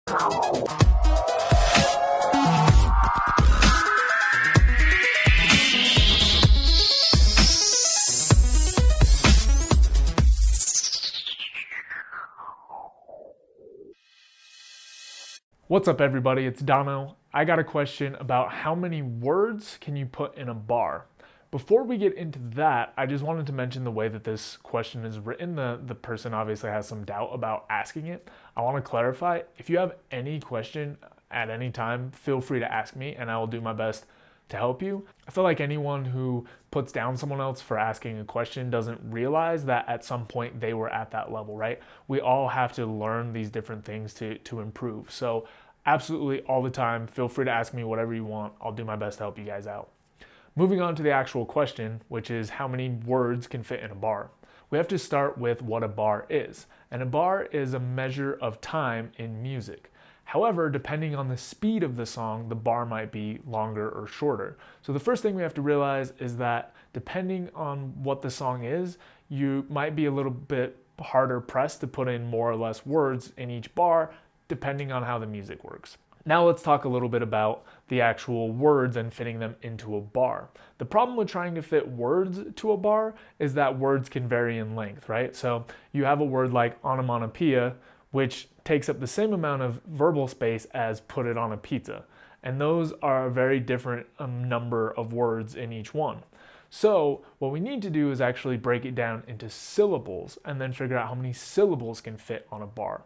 What's up, everybody? It's Dono. I got a question about how many words can you put in a bar? Before we get into that, I just wanted to mention the way that this question is written. The person obviously has some doubt about asking it. I want to clarify. If you have any question at any time, feel free to ask me and I will do my best to help you. I feel like anyone who puts down someone else for asking a question doesn't realize that at some point they were at that level, right? We all have to learn these different things to improve. So absolutely all the time, feel free to ask me whatever you want. I'll do my best to help you guys out. Moving on to the actual question, which is how many words can fit in a bar? We have to start with what a bar is. And a bar is a measure of time in music. However, depending on the speed of the song, the bar might be longer or shorter. So the first thing we have to realize is that depending on what the song is, you might be a little bit harder pressed to put in more or less words in each bar, depending on how the music works. Now let's talk a little bit about the actual words and fitting them into a bar. The problem with trying to fit words to a bar is that words can vary in length, right? So you have a word like onomatopoeia, which takes up the same amount of verbal space as put it on a pizza. And those are a very different number of words in each one. So what we need to do is actually break it down into syllables and then figure out how many syllables can fit on a bar.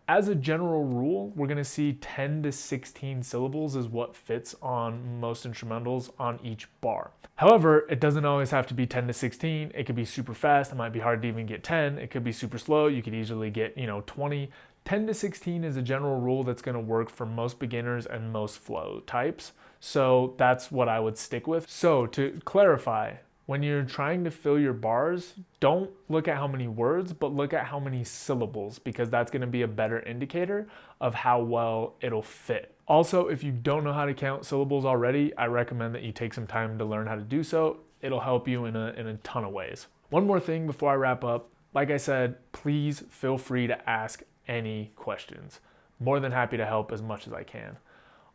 As a general rule, we're going to see 10 to 16 syllables is what fits on most instrumentals on each bar. However, it doesn't always have to be 10 to 16. It could be super fast. It might be hard to even get 10. It could be super slow. You could easily get, 20. 10 to 16 is a general rule that's going to work for most beginners and most flow types. So that's what I would stick with. So to clarify, when you're trying to fill your bars, don't look at how many words, but look at how many syllables, because that's going to be a better indicator of how well it'll fit. Also, if you don't know how to count syllables already, I recommend that you take some time to learn how to do so. It'll help you in a ton of ways. One more thing before I wrap up. Like I said, please feel free to ask any questions. More than happy to help as much as I can.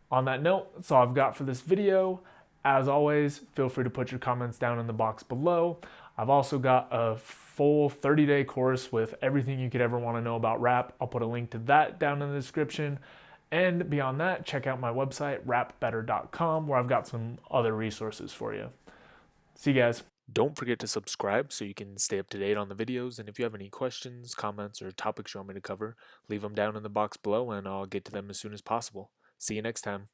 On that note, that's all I've got for this video. As always, feel free to put your comments down in the box below. I've also got a full 30-day course with everything you could ever want to know about rap. I'll put a link to that down in the description. And beyond that, check out my website, rapbetter.com, where I've got some other resources for you. See you guys. Don't forget to subscribe so you can stay up to date on the videos. And if you have any questions, comments, or topics you want me to cover, leave them down in the box below and I'll get to them as soon as possible. See you next time.